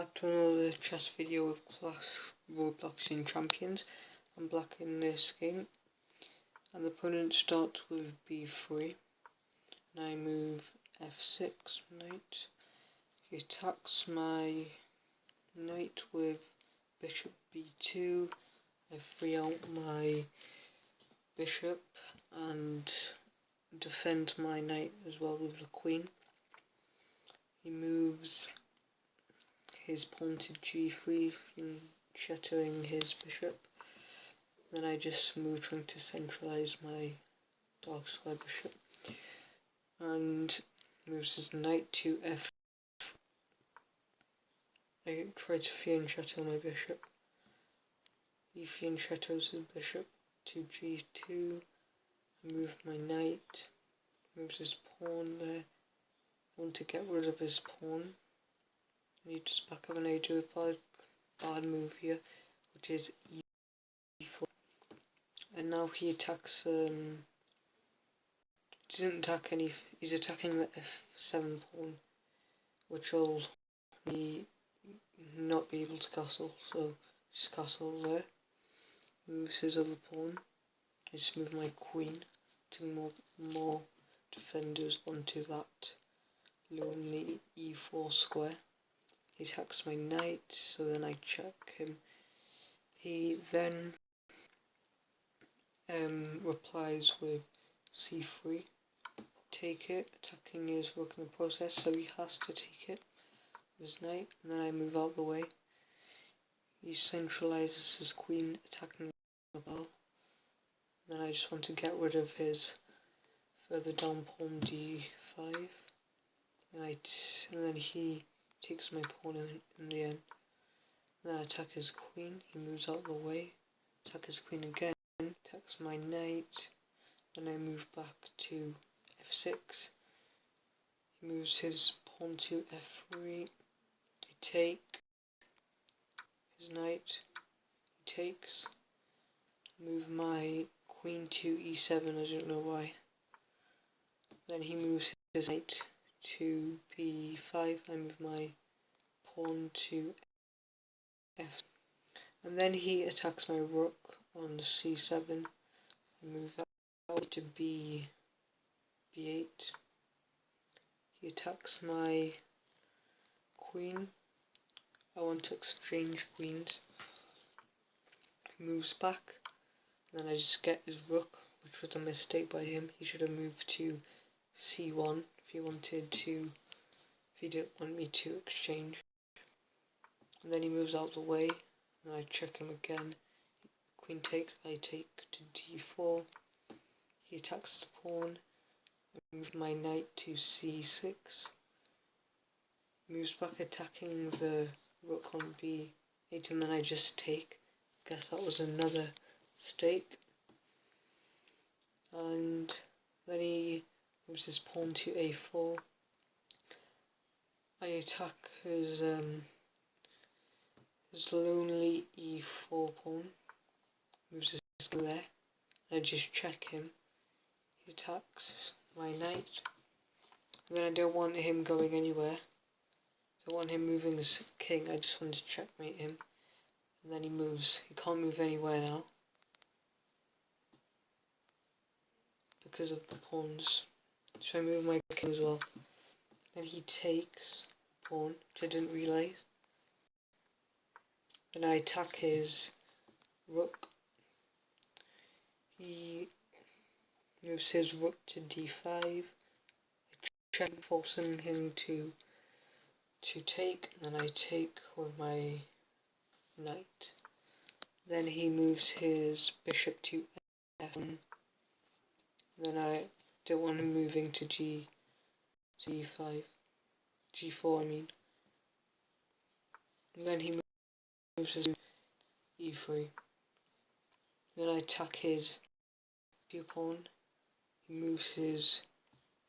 Back to another chess video of Clash Roblox Champions. I'm black in this game, and the opponent starts with b3, and I move f6 knight. He attacks my knight with bishop b2. I free out my bishop and defend my knight as well with the queen. He moves his pawn to g3, shattering his bishop. Then I just move, trying to centralize my dark square bishop, and moves his knight to f. I try to fianchetto my bishop. He fianchettos his bishop to g2. I move my knight, moves his pawn there. I want to get rid of his pawn. I need to back up, and I do a bad move here, which is e4. And now he attacks, doesn't attack any, he's attacking the f7 pawn, which will not be able to castle, so just castle there. Moves his other pawn. I just move my queen to more defenders onto that lonely e4 square. He attacks my knight, so then I check him. He then replies with c3, take it, attacking his rook in the process, so he has to take it with his knight, and then I move out the way. He centralizes his queen, attacking the ball. Then I just want to get rid of his further down pawn d5, and then he takes my pawn in the end. Then I attack his queen, he moves out the way, attack his queen again, attacks my knight, then I move back to f6, he moves his pawn to f3, I take his knight, he takes, move my queen to e7, I don't know why, then he moves his knight to b5, I move my pawn to f, and then he attacks my rook on c7, I move out to b8, he attacks my queen, I want to exchange queens, he moves back, and then I just get his rook, which was a mistake by him. He should have moved to c1 if he didn't want me to exchange. And then he moves out the way, and I check him again. Queen takes, I take to d4. He attacks the pawn. I move my knight to c6. Moves back, attacking the rook on b8, and then I just take. Guess that was another mistake. And then he moves his pawn to a4. I attack his lonely e4 pawn. Moves his pawn there. I just check him. He attacks my knight. And then I don't want him going anywhere. I don't want him moving his king. I just want to checkmate him. And then he moves. He can't move anywhere now because of the pawns. So I move my king as well. Then he takes pawn, which I didn't realise. Then I attack his rook. He moves his rook to d5. I check, forcing him to take, and I take with my knight. Then he moves his bishop to f1. Then I don't want him moving to g5, g4 I mean. And then he moves his e3. Then I attack his pawn. He moves his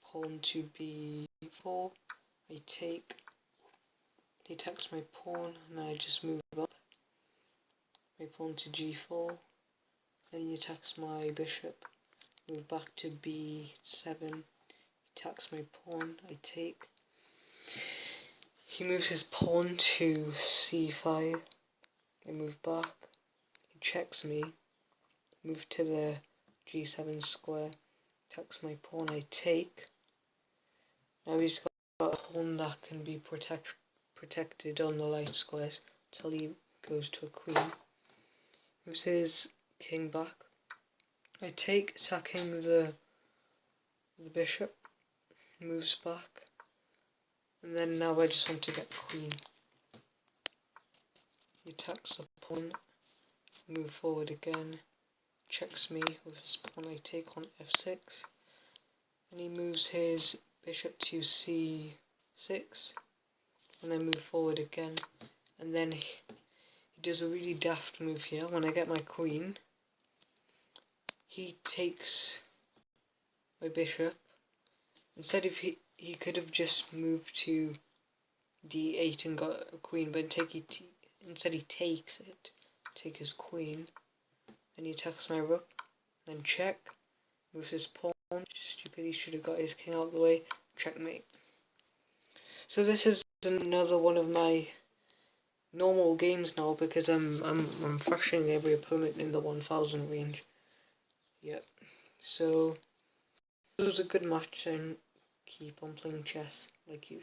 pawn to b4. I take. He attacks my pawn, and I just move up. My pawn to g4. Then he attacks my bishop. Move back to b7. Attacks my pawn. I take. He moves his pawn to c5. I move back. He checks me. Move to the g7 square. Attacks my pawn. I take. Now he's got a pawn that can be protected on the light squares until he goes to a queen. Moves his king back. I take, attacking the bishop. Moves back. And then now I just want to get queen. He attacks the pawn. Move forward again. Checks me with his pawn. I take on f6. And he moves his bishop to c6. And I move forward again. And then he does a really daft move here. When I get my queen, he takes my bishop. Instead of he could have just moved to d8 and got a queen, but instead he takes it. Take his queen. Then he attacks my rook. Then check. Moves his pawn. Stupid, he should have got his king out of the way. Checkmate. So this is another one of my normal games now, because I'm thrashing every opponent in the 1000 range. Yep. So it was a good match, and keep on playing chess like usual.